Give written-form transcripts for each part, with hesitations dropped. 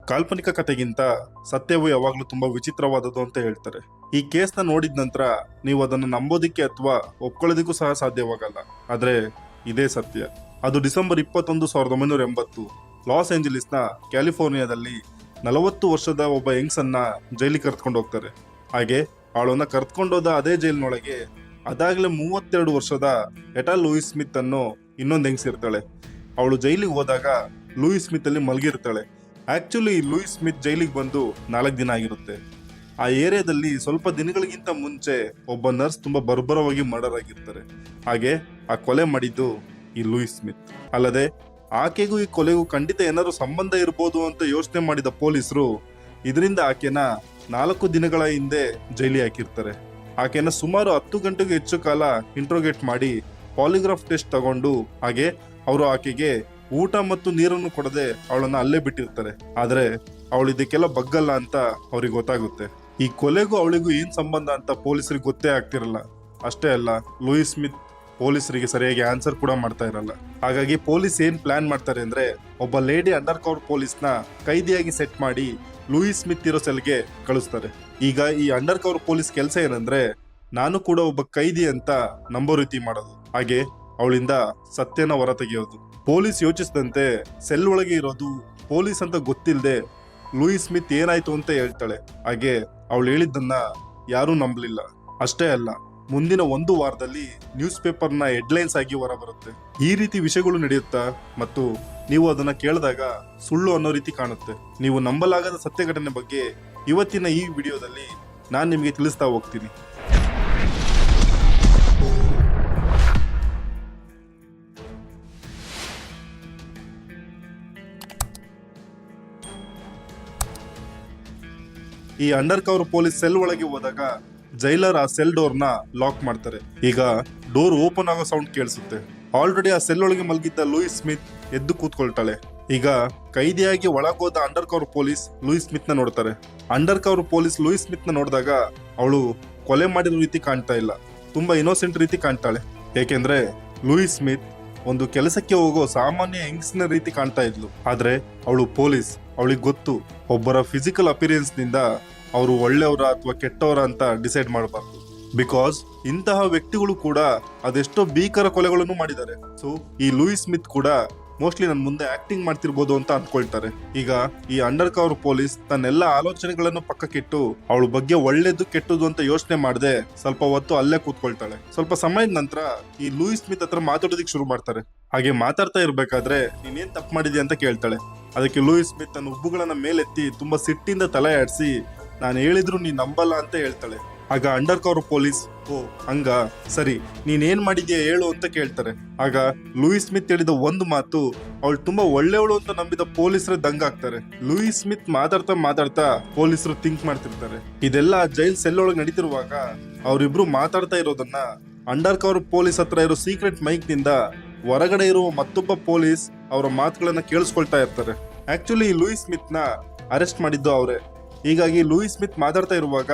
ಕಾಲ್ಪನಿಕ ಕಥೆಗಿಂತ ಸತ್ಯವು ಯಾವಾಗಲೂ ತುಂಬಾ ವಿಚಿತ್ರವಾದದ್ದು ಅಂತ ಹೇಳ್ತಾರೆ. ಈ ಕೇಸ್ನ ನೋಡಿದ ನಂತರ ನೀವು ಅದನ್ನು ನಂಬೋದಿಕ್ಕೆ ಅಥವಾ ಒಪ್ಕೊಳ್ಳೋದಕ್ಕೂ ಸಹ ಸಾಧ್ಯವಾಗಲ್ಲ. ಆದ್ರೆ ಇದೇ ಸತ್ಯ. ಅದು ಡಿಸೆಂಬರ್ 21, 1980 ಲಾಸ್ ಏಂಜಲೀಸ್ನ ಕ್ಯಾಲಿಫೋರ್ನಿಯಾದಲ್ಲಿ 40 ವರ್ಷದ ಒಬ್ಬ ಯಂಗ್ಸನ್ನ ಜೈಲಿಗೆ ಕರೆದುಕೊಂಡು ಹೋಗ್ತಾರೆ. ಹಾಗೆ ಅವಳನ್ನ ಕರೆದುಕೊಂಡೋದ ಅದೇ ಜೈಲಿನೊಳಗೆ ಅದಾಗಲೇ 32 ವರ್ಷದ ಎಟಾ ಲೂಯಿಸ್ ಸ್ಮಿತ್ ಅನ್ನೋ ಇನ್ನೊಂದು ಹೆಂಗ್ಸಿರ್ತಾಳೆ. ಅವಳು ಜೈಲಿಗೆ ಹೋದಾಗ ಲೂಯಿಸ್ ಸ್ಮಿತ್ ಅಲ್ಲಿ ಮಲಗಿರ್ತಾಳೆ. ಆಕ್ಚುಲಿ ಲೂಯಿಸ್ ಸ್ಮಿತ್ ಜೈಲಿಗೆ ಬಂದು 4 ದಿನ ಆಗಿರುತ್ತೆ. ಆ ಏರಿಯಾದಲ್ಲಿ ಸ್ವಲ್ಪ ದಿನಗಳಿಗಿಂತ ಮುಂಚೆ ಒಬ್ಬ ನರ್ಸ್ ತುಂಬಾ ಬರ್ಬರವಾಗಿ ಮರ್ಡರ್ ಆಗಿರ್ತಾರೆ. ಹಾಗೆ ಆ ಕೊಲೆ ಮಾಡಿದ್ದು ಈ ಲೂಯಿಸ್ ಸ್ಮಿತ್. ಅಲ್ಲದೆ ಆಕೆಗೂ ಈ ಕೊಲೆಗೂ ಖಂಡಿತ ಏನಾದ್ರು ಸಂಬಂಧ ಇರ್ಬೋದು ಅಂತ ಯೋಚನೆ ಮಾಡಿದ ಪೊಲೀಸರು ಇದರಿಂದ ಆಕೆನ 4 ದಿನಗಳ ಹಿಂದೆ ಜೈಲಿಗೆ ಹಾಕಿರ್ತಾರೆ. ಆಕೆನ ಸುಮಾರು 10 ಗಂಟೆಗೂ ಹೆಚ್ಚು ಕಾಲ ಇಂಟ್ರೋಗೇಟ್ ಮಾಡಿ ಪಾಲಿಗ್ರಾಫ್ ಟೆಸ್ಟ್ ತಗೊಂಡು ಹಾಗೆ ಅವರು ಆಕೆಗೆ ಊಟ ಮತ್ತು ನೀರನ್ನು ಕೊಡದೆ ಅವಳನ್ನ ಅಲ್ಲೇ ಬಿಟ್ಟಿರ್ತಾರೆ. ಆದ್ರೆ ಅವಳು ಇದಕ್ಕೆಲ್ಲ ಬಗ್ಗಲ್ಲ ಅಂತ ಅವ್ರಿಗೆ ಗೊತ್ತಾಗುತ್ತೆ. ಈ ಕೊಲೆಗೂ ಅವಳಿಗೂ ಏನ್ ಸಂಬಂಧ ಅಂತ ಪೊಲೀಸರಿಗೆ ಗೊತ್ತೇ ಆಗ್ತಿರಲ್ಲ. ಅಷ್ಟೇ ಅಲ್ಲ, ಲೂಯಿಸ್ ಸ್ಮಿತ್ ಪೊಲೀಸರಿಗೆ ಸರಿಯಾಗಿ ಆನ್ಸರ್ ಕೂಡ ಮಾಡ್ತಾ ಇರಲ್ಲ. ಹಾಗಾಗಿ ಪೊಲೀಸ್ ಏನ್ ಪ್ಲಾನ್ ಮಾಡ್ತಾರೆ ಅಂದ್ರೆ ಒಬ್ಬ ಲೇಡಿ ಅಂಡರ್ ಕವರ್ ಪೊಲೀಸ್ನ ಕೈದಿಯಾಗಿ ಸೆಟ್ ಮಾಡಿ ಲೂಯಿಸ್ ಸ್ಮಿತ್ ಇರೋ ಸೆಲ್ಗೆ ಕಳಿಸ್ತಾರೆ. ಈಗ ಈ ಅಂಡರ್ ಕವರ್ ಪೊಲೀಸ್ ಕೆಲಸ ಏನಂದ್ರೆ ನಾನು ಕೂಡ ಒಬ್ಬ ಕೈದಿ ಅಂತ ನಂಬೋ ರೀತಿ ಮಾಡೋದು, ಹಾಗೆ ಅವಳಿಂದ ಸತ್ಯನ ಹೊರ ತೆಗೆಯೋದು. ಪೊಲೀಸ್ ಯೋಚಿಸಿದಂತೆ ಸೆಲ್ ಒಳಗೆ ಇರೋದು ಪೊಲೀಸ್ ಅಂತ ಗೊತ್ತಿಲ್ಲದೆ ಲೂಯಿಸ್ ಸ್ಮಿತ್ ಏನಾಯ್ತು ಅಂತ ಹೇಳ್ತಾಳೆ. ಹಾಗೆ ಅವಳು ಹೇಳಿದ್ದನ್ನ ಯಾರೂ ನಂಬಲಿಲ್ಲ. ಅಷ್ಟೇ ಅಲ್ಲ, ಮುಂದಿನ 1 ವಾರದಲ್ಲಿ ನ್ಯೂಸ್ ಪೇಪರ್ನ ಹೆಡ್ಲೈನ್ಸ್ ಆಗಿ ಹೊರ ಬರುತ್ತೆ. ಈ ರೀತಿ ವಿಷಯಗಳು ನಡೆಯುತ್ತಾ ಮತ್ತು ನೀವು ಅದನ್ನ ಕೇಳಿದಾಗ ಸುಳ್ಳು ಅನ್ನೋ ರೀತಿ ಕಾಣುತ್ತೆ. ನೀವು ನಂಬಲಾಗದ ಸತ್ಯ ಘಟನೆ ಬಗ್ಗೆ ಇವತ್ತಿನ ಈ ವಿಡಿಯೋದಲ್ಲಿ ನಾನು ನಿಮಗೆ ತಿಳಿಸ್ತಾ ಹೋಗ್ತೀನಿ. ಈ ಅಂಡರ್ ಕವರ್ ಪೊಲೀಸ್ ಸೆಲ್ ಒಳಗೆ ಹೋದಾಗ ಜೈಲರ್ ಆ ಸೆಲ್ ಡೋರ್ನ ಲಾಕ್ ಮಾಡ್ತಾರೆ. ಈಗ ಡೋರ್ ಓಪನ್ ಆಗೋ ಸೌಂಡ್ ಕೇಳಿಸುತ್ತೆ. ಆಲ್ರೆಡಿ ಆ ಸೆಲ್ ಒಳಗೆ ಮಲಗಿದ್ದ ಲೂಯಿಸ್ ಸ್ಮಿತ್ ಎದ್ದು ಕೂತ್ಕೊಳ್ತಾಳೆ. ಈಗ ಕೈದಿಯಾಗಿ ಒಳಗೋದ undercover police Louise Smith ನ ನೋಡ್ತಾರೆ. Undercover police Louise Smith ನ ನೋಡಿದಾಗ ಅವಳು ಕೊಲೆ ಮಾಡಿರೋ ರೀತಿ ಕಾಣ್ತಾ ಇಲ್ಲ, ತುಂಬಾ ಇನ್ನೋಸೆಂಟ್ ರೀತಿ ಕಾಣ್ತಾಳೆ. ಏಕೆಂದ್ರೆ ಲೂಯಿಸ್ ಸ್ಮಿತ್ ಒಂದು ಕೆಲಸಕ್ಕೆ ಹೋಗೋ ಸಾಮಾನ್ಯ ಹೆಂಗಸಿನ ರೀತಿ ಕಾಣ್ತಾ ಇದ್ಲು. ಆದ್ರೆ ಅವಳು ಪೊಲೀಸ್. ಅವಳಿಗೆ ಗೊತ್ತು, ಒಬ್ಬರ ಫಿಸಿಕಲ್ ಅಪಿರಿಯನ್ಸ್ ನಿಂದ ಅವರು ಒಳ್ಳೆಯವರ ಅಥವಾ ಕೆಟ್ಟವರ ಅಂತ ಡಿಸೈಡ್ ಮಾಡಬಾರ್ದು. ಬಿಕಾಸ್ ಇಂತಹ ವ್ಯಕ್ತಿಗಳು ಕೂಡ ಅದೆಷ್ಟೋ ಭೀಕರ ಕೊಲೆಗಳನ್ನು ಮಾಡಿದ್ದಾರೆ. ಸೊ ಈ ಲೂಯಿಸ್ ಸ್ಮಿತ್ ಕೂಡ ಮೋಸ್ಟ್ಲಿ ನನ್ನ ಮುಂದೆ ಆಕ್ಟಿಂಗ್ ಮಾಡ್ತಿರ್ಬೋದು ಅಂತ ಅನ್ಕೊಳ್ತಾರೆ. ಈಗ ಈ ಅಂಡರ್ ಕವರ್ ಪೊಲೀಸ್ ತನ್ನೆಲ್ಲ ಆಲೋಚನೆಗಳನ್ನು ಪಕ್ಕಕ್ಕಿಟ್ಟು ಅವಳ ಬಗ್ಗೆ ಒಳ್ಳೇದು ಕೆಟ್ಟದ್ದು ಅಂತ ಯೋಚನೆ ಮಾಡದೆ ಸ್ವಲ್ಪ ಹೊತ್ತು ಅಲ್ಲೇ ಕೂತ್ಕೊಳ್ತಾಳೆ. ಸ್ವಲ್ಪ ಸಮಯದ ನಂತರ ಈ ಲೂಯಿಸ್ ಸ್ಮಿತ್ ಹತ್ರ ಮಾತಾಡೋದಿಕ್ ಶುರು ಮಾಡ್ತಾರೆ. ಹಾಗೆ ಮಾತಾಡ್ತಾ ಇರ್ಬೇಕಾದ್ರೆ ನೀನೇನ್ ತಪ್ಪು ಮಾಡಿದ್ಯಾ ಅಂತ ಕೇಳ್ತಾಳೆ. ಅದಕ್ಕೆ ಲೂಯಿಸ್ ಸ್ಮಿತ್ ತನ್ನ ಉಬ್ಬುಗಳನ್ನ ಮೇಲೆತ್ತಿ ತುಂಬಾ ಸಿಟ್ಟಿಂದ ತಲೆ ಆಡಿಸಿ ನಾನು ಹೇಳಿದ್ರು ನೀನ್ ನಂಬಲ್ಲ ಅಂತ ಹೇಳ್ತಾಳೆ. ಆಗ ಅಂಡರ್ ಕವರ್ ಪೊಲೀಸ್ ಓ ಹಂಗ ಸರಿ, ನೀನೇನ್ ಮಾಡಿದ್ಯಾ ಹೇಳು ಅಂತ ಕೇಳ್ತಾರೆ. ಆಗ ಲೂಯಿಸ್ ಸ್ಮಿತ್ ಹೇಳಿದ ಒಂದು ಮಾತು ಅವಳು ತುಂಬಾ ಒಳ್ಳೆಯವಳು ಅಂತ ನಂಬಿದ ಪೊಲೀಸರೇ ದಂಗಾಗ್ತಾರೆ. ಲೂಯಿಸ್ ಸ್ಮಿತ್ ಮಾತಾಡ್ತಾ ಪೊಲೀಸರು ಥಿಂಕ್ ಮಾಡ್ತಿರ್ತಾರೆ. ಇದೆಲ್ಲ ಜೈಲ್ ಸೆಲ್ ಒಳಗೆ ನಡೀತಿರುವಾಗ ಅವರಿಬ್ರು ಮಾತಾಡ್ತಾ ಇರೋದನ್ನ ಅಂಡರ್ ಕವರ್ ಪೊಲೀಸ್ ಹತ್ರ ಇರೋ ಸೀಕ್ರೆಟ್ ಮೈಕ್ ನಿಂದ ಹೊರಗಡೆ ಇರುವ ಮತ್ತೊಬ್ಬ ಪೊಲೀಸ್ ಅವರ ಮಾತುಗಳನ್ನ ಕೇಳಿಸ್ಕೊಳ್ತಾ ಇರ್ತಾರೆ. ಆಕ್ಚುಲಿ ಲೂಯಿಸ್ ಸ್ಮಿತ್ ನ ಅರೆಸ್ಟ್ ಮಾಡಿದ್ದು ಅವರೇ. ಹೀಗಾಗಿ ಲೂಯಿಸ್ ಸ್ಮಿತ್ ಮಾತಾಡ್ತಾ ಇರುವಾಗ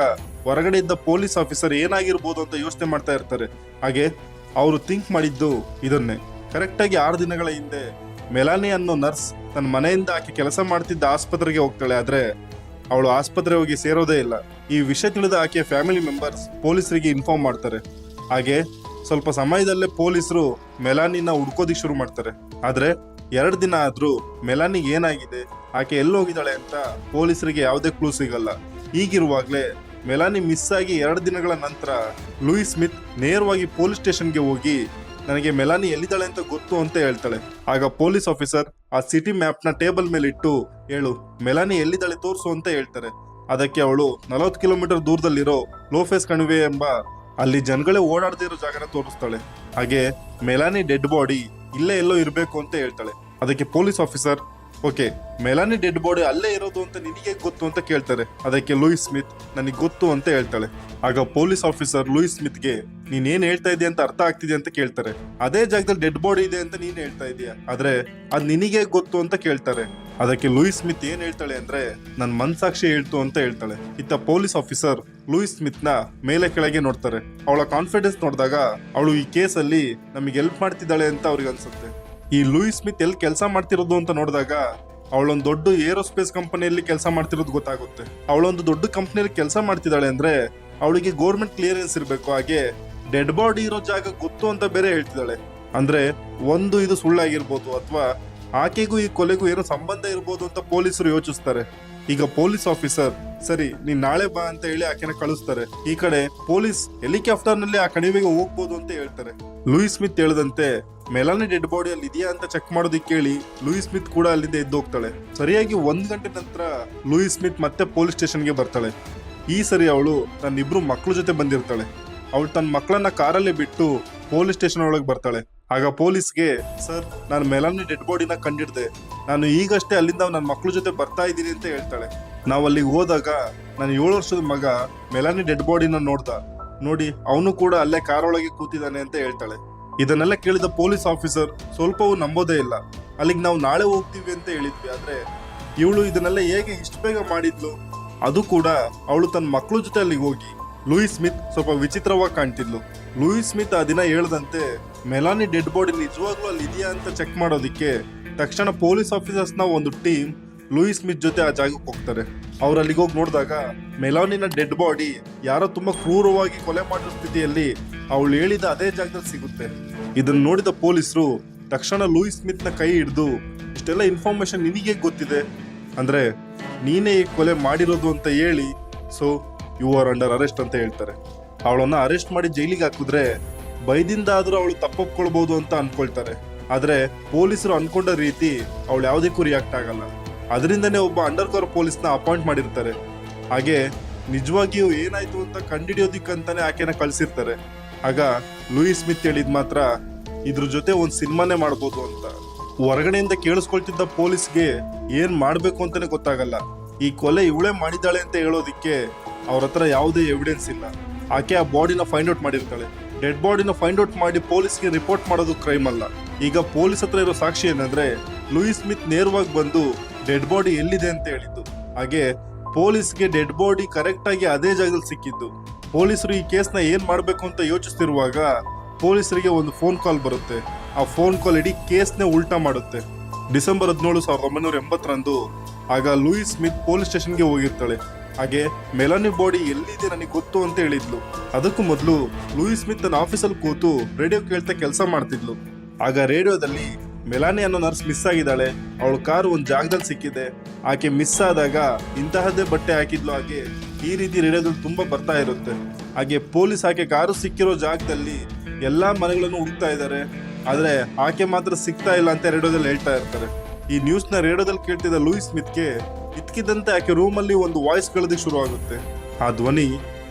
ಹೊರಗಡೆ ಇದ್ದ ಪೊಲೀಸ್ ಆಫೀಸರ್ ಏನಾಗಿರ್ಬೋದು ಅಂತ ಯೋಚನೆ ಮಾಡ್ತಾ ಇರ್ತಾರೆ. ಹಾಗೆ ಅವರು ಥಿಂಕ್ ಮಾಡಿದ್ದು ಇದನ್ನೇ. ಕರೆಕ್ಟ್ ಆಗಿ 6 ದಿನಗಳ ಹಿಂದೆ ಮೆಲಾನಿ ಅನ್ನೋ ನರ್ಸ್ ತನ್ನ ಮನೆಯಿಂದ ಆಕೆ ಕೆಲಸ ಮಾಡ್ತಿದ್ದ ಆಸ್ಪತ್ರೆಗೆ ಹೋಗ್ತಾಳೆ. ಆದ್ರೆ ಅವಳು ಆಸ್ಪತ್ರೆ ಹೋಗಿ ಸೇರೋದೇ ಇಲ್ಲ. ಈ ವಿಷಯ ತಿಳಿದ ಆಕೆಯ ಫ್ಯಾಮಿಲಿ ಮೆಂಬರ್ಸ್ ಪೊಲೀಸರಿಗೆ ಇನ್ಫಾರ್ಮ್ ಮಾಡ್ತಾರೆ. ಹಾಗೆ ಸ್ವಲ್ಪ ಸಮಯದಲ್ಲೇ ಪೊಲೀಸರು ಮೆಲಾನಿನ ಹುಡ್ಕೋದಿಕ್ ಶುರು ಮಾಡ್ತಾರೆ. ಆದ್ರೆ 2 ದಿನ ಆದ್ರೂ ಮೆಲಾನಿಗೆ ಏನಾಗಿದೆ, ಆಕೆ ಎಲ್ಲೋಗಿದ್ದಾಳೆ ಅಂತ ಪೊಲೀಸರಿಗೆ ಯಾವುದೇ ಕ್ಲೂ ಸಿಗಲ್ಲ. ಹೀಗಿರುವಾಗ್ಲೇ ಮೆಲಾನಿ ಮಿಸ್ ಆಗಿ 2 ದಿನಗಳ ನಂತರ ಲೂಯಿಸ್ ಸ್ಮಿತ್ ನೇರವಾಗಿ ಪೊಲೀಸ್ ಸ್ಟೇಷನ್ಗೆ ಹೋಗಿ ನನಗೆ ಮೆಲಾನಿ ಎಲ್ಲಿದ್ದಾಳೆ ಅಂತ ಗೊತ್ತು ಅಂತ ಹೇಳ್ತಾಳೆ. ಆಗ ಪೊಲೀಸ್ ಆಫೀಸರ್ ಆ ಸಿಟಿ ಮ್ಯಾಪ್ ನ ಟೇಬಲ್ ಮೇಲೆ ಇಟ್ಟು ಹೇಳು ಮೆಲಾನಿ ಎಲ್ಲಿದ್ದಾಳೆ ತೋರಿಸು ಅಂತ ಹೇಳ್ತಾರೆ. ಅದಕ್ಕೆ ಅವಳು 40 ಕಿಲೋಮೀಟರ್ ದೂರದಲ್ಲಿರೋ ಲೋಫೇಸ್ ಕಣಿವೆ ಎಂಬ ಅಲ್ಲಿ ಜನಗಳೇ ಓಡಾಡದಿರೋ ಜಾಗನ ತೋರಿಸ್ತಾಳೆ. ಹಾಗೆ ಮೆಲಾನಿ ಡೆಡ್ ಬಾಡಿ ಇಲ್ಲೇ ಎಲ್ಲೋ ಇರಬೇಕು ಅಂತ ಹೇಳ್ತಾಳೆ. ಅದಕ್ಕೆ police officer okay, Melanie dead body ಅಲ್ಲೇ ಇರೋದು ಅಂತ ನಿನಗೆ ಗೊತ್ತು ಅಂತ ಕೇಳ್ತಾರೆ. ಅದಕ್ಕೆ ಲೂಯಿಸ್ ಸ್ಮಿತ್ ನನಗೆ ಗೊತ್ತು ಅಂತ ಹೇಳ್ತಾಳೆ. ಆಗ ಪೊಲೀಸ್ ಆಫೀಸರ್ ಲೂಯಿಸ್ ಸ್ಮಿತ್ಗೆ ನೀನ್ ಏನ್ ಹೇಳ್ತಾ ಇದೀಯ ಅಂತ ಅರ್ಥ ಆಗ್ತಿದೆ ಅಂತ ಕೇಳ್ತಾರೆ. ಅದೇ ಜಾಗದಲ್ಲಿ ಡೆಡ್ ಬಾಡಿ ಇದೆ ಅಂತ ನೀನ್ ಹೇಳ್ತಾ ಇದೀಯ, ಆದ್ರೆ ಅದ್ ನಿನಗೆ ಗೊತ್ತು ಅಂತ ಕೇಳ್ತಾರೆ. ಅದಕ್ಕೆ ಲೂಯಿಸ್ ಸ್ಮಿತ್ ಏನ್ ಹೇಳ್ತಾಳೆ ಅಂದ್ರೆ ನನ್ ಮನ್ಸಾಕ್ಷಿ ಹೇಳ್ತು ಅಂತ ಹೇಳ್ತಾಳೆ. ಇತ್ತ ಪೊಲೀಸ್ ಆಫೀಸರ್ ಲೂಯಿಸ್ ಸ್ಮಿತ್ ನ ಮೇಲೆ ಕೆಳಗೆ ನೋಡ್ತಾರೆ. ಅವಳ ಕಾನ್ಫಿಡೆನ್ಸ್ ನೋಡಿದಾಗ ಅವಳು ಈ ಕೇಸಲ್ಲಿ ನಮಗೆ ಹೆಲ್ಪ್ ಮಾಡ್ತಿದ್ದಾಳೆ ಅಂತ ಅವ್ರಿಗೆ ಅನ್ಸುತ್ತೆ. ಈ ಲೂಯಿಸ್ ಸ್ಮಿತ್ ಎಲ್ಲಿ ಕೆಲಸ ಮಾಡ್ತಿರೋದು ಅಂತ ನೋಡಿದಾಗ ಅವಳೊಂದು ದೊಡ್ಡ ಏರೋಸ್ಪೇಸ್ ಕಂಪನಿಯಲ್ಲಿ ಕೆಲಸ ಮಾಡ್ತಿರೋದು ಗೊತ್ತಾಗುತ್ತೆ. ಅವಳೊಂದು ದೊಡ್ಡ ಕಂಪನಿಯಲ್ಲಿ ಕೆಲಸ ಮಾಡ್ತಿದ್ದಾಳೆ ಅಂದ್ರೆ ಅವಳಿಗೆ ಗೌರ್ಮೆಂಟ್ ಕ್ಲಿಯರೆನ್ಸ್ ಇರಬೇಕು, ಹಾಗೆ ಡೆಡ್ ಬಾಡಿ ಇರೋ ಜಾಗ ಗೊತ್ತು ಅಂತ ಬೇರೆ ಹೇಳ್ತಿದ್ದಾಳೆ. ಅಂದ್ರೆ ಇದು ಸುಳ್ಳಾಗಿರ್ಬೋದು ಅಥವಾ ಆಕೆಗೂ ಈ ಕೊಲೆಗೂ ಏನೋ ಸಂಬಂಧ ಇರ್ಬೋದು ಅಂತ ಪೊಲೀಸರು ಯೋಚಿಸ್ತಾರೆ. ಈಗ ಪೊಲೀಸ್ ಆಫೀಸರ್ ಸರಿ ನೀನ್ ನಾಳೆ ಬಾ ಅಂತ ಹೇಳಿ ಆಕೆನ ಕಳಿಸ್ತಾರೆ. ಈ ಕಡೆ ಪೊಲೀಸ್ ಹೆಲಿಕಾಪ್ಟರ್ ನಲ್ಲಿ ಆ ಕಣಿವೆಗೆ ಹೋಗ್ಬೋದು ಅಂತ ಹೇಳ್ತಾರೆ. ಲೂಯಿಸ್ ಸ್ಮಿತ್ ಹೇಳದಂತೆ ಮೆಲಾನಿ ಡೆಡ್ ಬಾಡಿ ಅಲ್ಲಿ ಇದೆಯಾ ಅಂತ ಚೆಕ್ ಮಾಡೋದಿಕ್ಕೆ ಹೇಳಿ ಲೂಯಿಸ್ ಸ್ಮಿತ್ ಕೂಡ ಅಲ್ಲಿಂದ ಎದ್ದು ಹೋಗ್ತಾಳೆ. ಸರಿಯಾಗಿ 1 ಗಂಟೆ ನಂತರ ಲೂಯಿಸ್ ಸ್ಮಿತ್ ಮತ್ತೆ ಪೊಲೀಸ್ ಸ್ಟೇಷನ್ಗೆ ಬರ್ತಾಳೆ. ಈ ಸರಿ ಅವಳು ತನ್ನ ಇಬ್ರು ಮಕ್ಕಳ ಜೊತೆ ಬಂದಿರ್ತಾಳೆ. ಅವಳು ತನ್ನ ಮಕ್ಕಳನ್ನ ಕಾರಲ್ಲೇ ಬಿಟ್ಟು ಪೊಲೀಸ್ ಸ್ಟೇಷನ್ ಒಳಗೆ ಬರ್ತಾಳೆ. ಆಗ ಪೊಲೀಸ್ಗೆ, ಸರ್ ನಾನು ಮೆಲಾನಿ ಡೆಡ್ ಬಾಡಿನ ಕಂಡಿಡ್ದೆ, ನಾನು ಈಗಷ್ಟೇ ಅಲ್ಲಿಂದ ನನ್ನ ಮಕ್ಕಳ ಜೊತೆ ಬರ್ತಾ ಇದ್ದೀನಿ ಅಂತ ಹೇಳ್ತಾಳೆ. ನಾವು ಅಲ್ಲಿಗೆ ಹೋದಾಗ ನನ್ನ 7 ವರ್ಷದ ಮಗ ಮೆಲಾನಿ ಡೆಡ್ ಬಾಡಿನ ನೋಡಿ ಅವನು ಕೂಡ ಅಲ್ಲೇ ಕಾರೊಳಗೆ ಕೂತಿದ್ದಾನೆ ಅಂತ ಹೇಳ್ತಾಳೆ. ಇದನ್ನೆಲ್ಲ ಕೇಳಿದ ಪೊಲೀಸ್ ಆಫೀಸರ್ ಸ್ವಲ್ಪವೂ ನಂಬೋದೇ ಇಲ್ಲ. ಅಲ್ಲಿಗೆ ನಾವು ನಾಳೆ ಹೋಗ್ತೀವಿ ಅಂತ ಹೇಳಿದ್ವಿ, ಆದ್ರೆ ಇವಳು ಇದನ್ನೆಲ್ಲ ಹೇಗೆ ಇಷ್ಟು ಬೇಗ ಮಾಡಿದ್ಲು, ಅದು ಕೂಡ ಅವಳು ತನ್ನ ಮಕ್ಕಳ ಜೊತೆ ಅಲ್ಲಿಗೆ ಹೋಗಿ. ಲೂಯಿಸ್ ಸ್ಮಿತ್ ಸ್ವಲ್ಪ ವಿಚಿತ್ರವಾಗಿ ಕಾಣ್ತಿದ್ಲು. ಲೂಯಿಸ್ ಸ್ಮಿತ್ ಆ ದಿನ ಹೇಳ್ದಂತೆ ಮೆಲಾನಿ ಡೆಡ್ ಬಾಡಿ ನಿಜವಾಗ್ಲೂ ಅಲ್ಲಿ ಇದೆಯಾ ಅಂತ ಚೆಕ್ ಮಾಡೋದಿಕ್ಕೆ ತಕ್ಷಣ ಪೊಲೀಸ್ ಆಫೀಸರ್ಸ್ ನ ಒಂದು ಟೀಮ್ ಲೂಯಿಸ್ ಸ್ಮಿತ್ ಜೊತೆ ಆ ಜಾಗಕ್ಕೆ ಹೋಗ್ತಾರೆ. ಅವ್ರು ಅಲ್ಲಿಗೆ ಹೋಗಿ ನೋಡಿದಾಗ ಮೆಲಾನಿನ ಡೆಡ್ ಬಾಡಿ ಯಾರೋ ತುಂಬಾ ಕ್ರೂರವಾಗಿ ಕೊಲೆ ಮಾಡಿರೋ ಸ್ಥಿತಿಯಲ್ಲಿ ಅವಳು ಹೇಳಿದ ಅದೇ ಜಾಗದಲ್ಲಿ ಸಿಗುತ್ತೆ. ಇದನ್ನ ನೋಡಿದ ಪೊಲೀಸರು ತಕ್ಷಣ ಲೂಯಿಸ್ ಸ್ಮಿತ್ ನ ಕೈ ಹಿಡಿದು, ಇಷ್ಟೆಲ್ಲ ಇನ್ಫಾರ್ಮೇಶನ್ ನಿನಗೆ ಗೊತ್ತಿದೆ ಅಂದ್ರೆ ನೀನೇ ಈ ಕೊಲೆ ಮಾಡಿರೋದು ಅಂತ ಹೇಳಿ, so you are under arrest ಅಂತ ಹೇಳ್ತಾರೆ. ಅವಳನ್ನ ಅರೆಸ್ಟ್ ಮಾಡಿ ಜೈಲಿಗೆ ಹಾಕಿದ್ರೆ ಬೈದಿಂದ ಆದ್ರೂ ಅವಳು ತಪ್ಪೊಪ್ಕೊಳ್ಬಹುದು ಅಂತ ಅನ್ಕೊಳ್ತಾರೆ. ಆದ್ರೆ ಪೊಲೀಸರು ಅನ್ಕೊಂಡ ರೀತಿ ಅವಳು ಯಾವುದಕ್ಕೂ ರಿಯಾಕ್ಟ್ ಆಗಲ್ಲ. ಅದರಿಂದನೇ ಒಬ್ಬ ಅಂಡರ್ ಕವರ್ ಪೊಲೀಸ್ನ ಅಪಾಯಿಂಟ್ ಮಾಡಿರ್ತಾರೆ. ಹಾಗೆ ನಿಜವಾಗಿಯೂ ಏನಾಯ್ತು ಅಂತ ಕಂಡಿಡಿಯೋದಿಕ್ಕಂತಾನೆ ಆಕೆನ ಕಳ್ಸಿರ್ತಾರೆ. ಆಗ ಲೂಯಿಸ್ ಸ್ಮಿತ್ ಹೇಳಿದ್ ಮಾತ್ರ ಇದ್ರ ಜೊತೆ ಒಂದು ಸಿನಿಮಾನೇ ಮಾಡ್ಬೋದು ಅಂತ. ಹೊರಗಡೆಯಿಂದ ಕೇಳಿಸ್ಕೊಳ್ತಿದ್ದ ಪೊಲೀಸ್ಗೆ ಏನ್ ಮಾಡ್ಬೇಕು ಅಂತಾನೆ ಗೊತ್ತಾಗಲ್ಲ. ಈ ಕೊಲೆ ಇವಳೇ ಮಾಡಿದ್ದಾಳೆ ಅಂತ ಹೇಳೋದಿಕ್ಕೆ ಅವ್ರ ಹತ್ರ ಯಾವುದೇ ಎವಿಡೆನ್ಸ್ ಇಲ್ಲ. ಆಕೆ ಆ ಬಾಡಿನ ಫೈಂಡ್ ಔಟ್ ಮಾಡಿರ್ತಾಳೆ. ಡೆಡ್ ಬಾಡಿನ ಫೈಂಡ್ ಔಟ್ ಮಾಡಿ ಪೊಲೀಸ್ಗೆ ರಿಪೋರ್ಟ್ ಮಾಡೋದು ಕ್ರೈಮ್ ಅಲ್ಲ. ಈಗ ಪೊಲೀಸ್ ಹತ್ರ ಇರೋ ಸಾಕ್ಷಿ ಏನಂದ್ರೆ ಲೂಯಿಸ್ ಸ್ಮಿತ್ ನೇರವಾಗಿ ಬಂದು ಡೆಡ್ ಬಾಡಿ ಎಲ್ಲಿದೆ ಅಂತ ಹೇಳಿದ್ದು. ಹಾಗೆ ಪೊಲೀಸ್ಗೆ ಡೆಡ್ ಬಾಡಿ ಕರೆಕ್ಟ್ ಆಗಿ ಅದೇ ಜಾಗದಲ್ಲಿ ಸಿಕ್ಕಿದ್ದು. ಪೊಲೀಸರು ಈ ಕೇಸ್ನ ಏನ್ ಮಾಡ್ಬೇಕು ಅಂತ ಯೋಚಿಸ್ತಿರುವಾಗ ಪೊಲೀಸರಿಗೆ ಒಂದು ಫೋನ್ ಕಾಲ್ ಬರುತ್ತೆ. ಆ ಫೋನ್ ಕಾಲ್ ಇಡೀ ಕೇಸ್ನೇ ಉಲ್ಟಾ ಮಾಡುತ್ತೆ. ಡಿಸೆಂಬರ್ 17, 1980ರಂದು ಆಗ ಲೂಯಿಸ್ ಸ್ಮಿತ್ ಪೊಲೀಸ್ ಸ್ಟೇಷನ್ಗೆ ಹೋಗಿರ್ತಾಳೆ. ಹಾಗೆ ಮೆಲಾನಿ ಬಾಡಿ ಎಲ್ಲಿದೆ ನನಗೆ ಗೊತ್ತು ಅಂತ ಹೇಳಿದ್ಲು. ಅದಕ್ಕೂ ಮೊದಲು ಲೂಯಿಸ್ ಸ್ಮಿತ್ ತನ್ನ ಆಫೀಸಲ್ಲಿ ಕೂತು ರೇಡಿಯೋ ಕೇಳ್ತಾ ಕೆಲಸ ಮಾಡ್ತಿದ್ಲು. ಆಗ ರೇಡಿಯೋದಲ್ಲಿ ಮೆಲಾನಿ ಅನ್ನೋ ನರ್ಸ್ ಮಿಸ್ ಆಗಿದ್ದಾಳೆ, ಅವಳ ಕಾರು ಒಂದು ಜಾಗದಲ್ಲಿ ಸಿಕ್ಕಿದೆ, ಆಕೆ ಮಿಸ್ ಆದಾಗ ಇಂತಹದ್ದೇ ಬಟ್ಟೆ ಹಾಕಿದ್ಲು, ಹಾಗೆ ಈ ರೀತಿ ರೇಡಿಯೋದಲ್ಲಿ ತುಂಬಾ ಬರ್ತಾ ಇರುತ್ತೆ. ಹಾಗೆ ಪೊಲೀಸ್ ಆಕೆ ಕಾರು ಸಿಕ್ಕಿರೋ ಜಾಗದಲ್ಲಿ ಎಲ್ಲಾ ಮನೆಗಳನ್ನು ಹುಡುಕ್ತಾ ಇದ್ದಾರೆ, ಆದ್ರೆ ಆಕೆ ಮಾತ್ರ ಸಿಗ್ತಾ ಇಲ್ಲ ಅಂತ ರೇಡಿಯೋದಲ್ಲಿ ಹೇಳ್ತಾ ಇರ್ತಾರೆ. ಈ ನ್ಯೂಸ್ ನ ರೇಡಿಯೋದಲ್ಲಿ ಕೇಳ್ತಿದ್ದ ಲೂಯಿಸ್ ಸ್ಮಿತ್ಗೆ ಇದ್ಕಿದ್ದಂತೆ ಆಕೆ ರೂಮಲ್ಲಿ ಒಂದು ವಾಯ್ಸ್ ಕೇಳೋದಕ್ಕೆ ಶುರು ಆಗುತ್ತೆ. ಆ ಧ್ವನಿ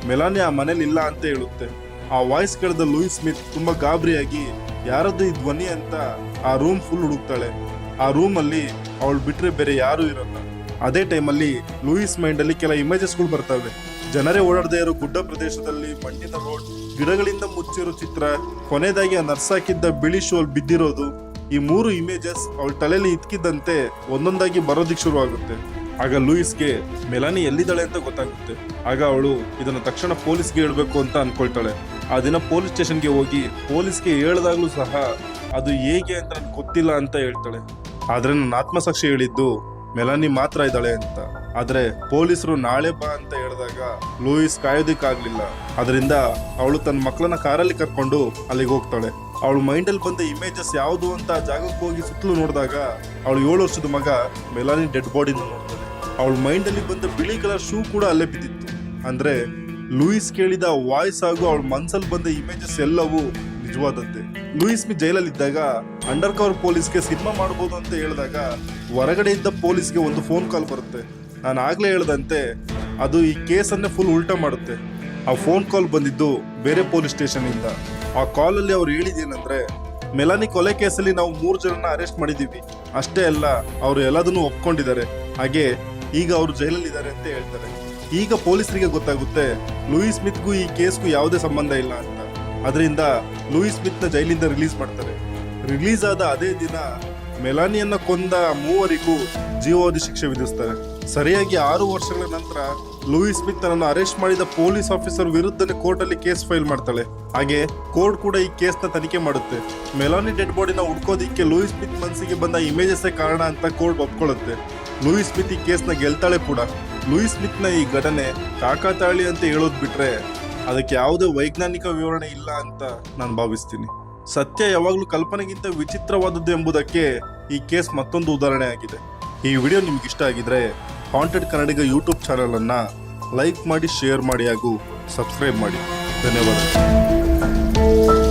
ಮೆಲಾನಿ ಆ ಮನೇಲಿ ಇಲ್ಲ ಅಂತ ಹೇಳುತ್ತೆ. ಆ ವಾಯ್ಸ್ ಕೇಳಿದ ಲೂಯಿಸ್ ಸ್ಮಿತ್ ತುಂಬಾ ಗಾಬರಿಯಾಗಿ ಯಾರದ್ದು ಈ ಧ್ವನಿ ಅಂತ ಆ ರೂಮ್ ಫುಲ್ ಹುಡುಕ್ತಾಳೆ. ಆ ರೂಮ್ ಅಲ್ಲಿ ಅವಳು ಬಿಟ್ರೆ ಬೇರೆ ಯಾರು ಇರಲ್ಲ. ಅದೇ ಟೈಮಲ್ಲಿ ಲೂಯಿಸ್ ಮೈಂಡ್ ಅಲ್ಲಿ ಕೆಲ ಇಮೇಜಸ್ಗಳು ಬರ್ತವೆ. ಜನರೇ ಓಡಾಡದೇ ಇರೋ ಗುಡ್ಡ ಪ್ರದೇಶದಲ್ಲಿ ಮಣ್ಣಿನ ರೋಡ್, ಗಿಡಗಳಿಂದ ಮುಚ್ಚಿರೋ ಚಿತ್ರ, ಕೊನೆಯದಾಗಿ ಆ ನರ್ಸ್ ಹಾಕಿದ್ದ ಬಿಳಿ ಶೋಲ್ ಬಿದ್ದಿರೋದು. ಈ 3 ಇಮೇಜಸ್ ಅವಳ ತಲೆಯಲ್ಲಿ ಇದ್ಕಿದ್ದಂತೆ ಒಂದೊಂದಾಗಿ ಬರೋದಿಕ್ ಶುರು ಆಗುತ್ತೆ. ಆಗ ಲೂಯಿಸ್ಗೆ ಮೆಲಾನಿ ಎಲ್ಲಿದ್ದಾಳೆ ಅಂತ ಗೊತ್ತಾಗುತ್ತೆ. ಆಗ ಅವಳು ಇದನ್ನ ತಕ್ಷಣ ಪೊಲೀಸ್ಗೆ ಹೇಳ್ಬೇಕು ಅಂತ ಅನ್ಕೊಳ್ತಾಳೆ. ಆ ದಿನ ಪೊಲೀಸ್ ಸ್ಟೇಷನ್ಗೆ ಹೋಗಿ ಪೊಲೀಸ್ಗೆ ಹೇಳ್ದಾಗ್ಲೂ ಸಹ ಅದು ಹೇಗೆ ಅಂತ ನನ್ಗೆ ಗೊತ್ತಿಲ್ಲ ಅಂತ ಹೇಳ್ತಾಳೆ. ಆದ್ರೆ ನನ್ನ ಆತ್ಮಸಾಕ್ಷಿ ಹೇಳಿದ್ದು ಮೆಲಾನಿ ಮಾತ್ರ ಇದ್ದಾಳೆ ಅಂತ. ಆದ್ರೆ ಪೊಲೀಸರು ನಾಳೆ ಬಾ ಅಂತ ಹೇಳಿದಾಗ ಲೂಯಿಸ್ ಕಾಯೋದಿಕ್ಕಾಗ್ಲಿಲ್ಲ. ಅದರಿಂದ ಅವಳು ತನ್ನ ಮಕ್ಕಳನ್ನ ಕಾರಲ್ಲಿ ಕರ್ಕೊಂಡು ಅಲ್ಲಿಗೆ ಹೋಗ್ತಾಳೆ. ಅವಳು ಮೈಂಡಲ್ಲಿ ಬಂದ ಇಮೇಜಸ್ ಯಾವುದು ಅಂತ ಜಾಗಕ್ಕೆ ಹೋಗಿ ಸುತ್ತಲೂ ನೋಡಿದಾಗ ಅವಳು 7 ವರ್ಷದ ಮಗ ಮೆಲಾನಿ ಡೆಡ್ ಬಾಡಿನ ನೋಡ್ತಾಳೆ. ಅವಳ ಮೈಂಡಲ್ಲಿ ಬಂದ ಬಿಳಿ ಕಲರ್ ಶೂ ಕೂಡ ಅಲ್ಲೇ ಬಿದ್ದಿತ್ತು. ಅಂದ್ರೆ ಲೂಯಿಸ್ ಕೇಳಿದ ವಾಯ್ಸ್ ಹಾಗೂ ಅವಳ ಮನ್ಸಲ್ಲಿ ಬಂದ ಇಮೇಜಸ್ ಎಲ್ಲವೂ ನಿಜವಾದದ್ದೇ. ಲೂಯಿಸ್ ಸ್ಮಿತ್ ಜೈಲಲ್ಲಿ ಇದ್ದಾಗ ಅಂಡರ್ ಕವರ್ ಪೊಲೀಸ್ಗೆ ಸಿನಿಮಾ ಮಾಡಬಹುದು ಅಂತ ಹೇಳಿದಾಗ ಹೊರಗಡೆ ಇದ್ದ ಪೊಲೀಸ್ಗೆ ಒಂದು ಫೋನ್ ಕಾಲ್ ಬರುತ್ತೆ. ನಾನು ಆಗ್ಲೇ ಹೇಳ್ದಂತೆ ಅದು ಈ ಕೇಸನ್ನೇ ಫುಲ್ ಉಲ್ಟಾ ಮಾಡುತ್ತೆ. ಆ ಫೋನ್ ಕಾಲ್ ಬಂದಿದ್ದು ಬೇರೆ ಪೊಲೀಸ್ ಸ್ಟೇಷನ್ ಇಂದ. ಆ ಕಾಲಲ್ಲಿ ಅವ್ರು ಹೇಳಿದೇನಂದ್ರೆ ಮೆಲಾನಿ ಕೊಲೆ ಕೇಸಲ್ಲಿ ನಾವು 3 ಜನನ ಅರೆಸ್ಟ್ ಮಾಡಿದೀವಿ, ಅಷ್ಟೇ ಅಲ್ಲ ಅವರು ಎಲ್ಲದನ್ನು ಒಪ್ಕೊಂಡಿದ್ದಾರೆ, ಹಾಗೆ ಈಗ ಅವರು ಜೈಲಲ್ಲಿ ಇದ್ದಾರೆ ಅಂತ ಹೇಳ್ತಾರೆ. ಈಗ ಪೊಲೀಸರಿಗೆ ಗೊತ್ತಾಗುತ್ತೆ ಲೂಯಿಸ್ ಸ್ಮಿತ್ಗೂ ಈ ಕೇಸ್ಗೂ ಯಾವುದೇ ಸಂಬಂಧ ಇಲ್ಲ ಅಂತ. ಅದರಿಂದ ಲೂಯಿಸ್ ಸ್ಮಿತ್ ನ ಜೈಲಿಂದ ರಿಲೀಸ್ ಮಾಡ್ತಾರೆ. ರಿಲೀಸ್ ಆದ ಅದೇ ದಿನ ಮೆಲಾನಿಯನ್ನ ಕೊಂದ 3 ಜೀವಾವಧಿ ಶಿಕ್ಷೆ ವಿಧಿಸ್ತಾರೆ. ಸರಿಯಾಗಿ 6 ವರ್ಷಗಳ ನಂತರ ಲೂಯಿಸ್ ಸ್ಮಿತ್ ತನ್ನನ್ನು ಅರೆಸ್ಟ್ ಮಾಡಿದ ಪೊಲೀಸ್ ಆಫೀಸರ್ ವಿರುದ್ಧನೇ ಕೋರ್ಟ್ ಅಲ್ಲಿ ಕೇಸ್ ಫೈಲ್ ಮಾಡ್ತಾಳೆ. ಹಾಗೆ ಕೋರ್ಟ್ ಕೂಡ ಈ ಕೇಸ್ನ ತನಿಖೆ ಮಾಡುತ್ತೆ. ಮೆಲಾನಿ ಡೆಡ್ ಬಾಡಿನ ಹುಡ್ಕೋದಿಕ್ಕೆ ಲೂಯಿಸ್ ಸ್ಮಿತ್ ಮನಸ್ಸಿಗೆ ಬಂದ ಇಮೇಜಸ್ ಕಾರಣ ಅಂತ ಕೋರ್ಟ್ ಒಪ್ಕೊಳ್ಳುತ್ತೆ. ಲೂಯಿಸ್ ಸ್ಮಿತ್ ಈ ಕೇಸ್ನ ಗೆಲ್ತಾಳೆ ಕೂಡ. ಲೂಯಿಸ್ ಸ್ಮಿತ್ನ ಈ ಘಟನೆ ಕಾಕತಾಳಿ ಅಂತ ಹೇಳೋದ್ ಬಿಟ್ರೆ ಅದಕ್ಕೆ ಯಾವುದೇ ವೈಜ್ಞಾನಿಕ ವಿವರಣೆ ಇಲ್ಲ ಅಂತ ನಾನು ಭಾವಿಸ್ತೀನಿ. ಸತ್ಯ ಯಾವಾಗಲೂ ಕಲ್ಪನೆಗಿಂತ ವಿಚಿತ್ರವಾದದ್ದು ಎಂಬುದಕ್ಕೆ ಈ ಕೇಸ್ ಮತ್ತೊಂದು ಉದಾಹರಣೆ ಆಗಿದೆ. ಈ ವಿಡಿಯೋ ನಿಮ್ಗೆ ಇಷ್ಟ ಆಗಿದ್ರೆ ಹಾಂಟೆಡ್ ಕನ್ನಡಿಗ ಯೂಟ್ಯೂಬ್ ಚಾನಲ್ ಅನ್ನ ಲೈಕ್ ಮಾಡಿ, ಶೇರ್ ಮಾಡಿ ಹಾಗೂ ಸಬ್ಸ್ಕ್ರೈಬ್ ಮಾಡಿ. ಧನ್ಯವಾದ.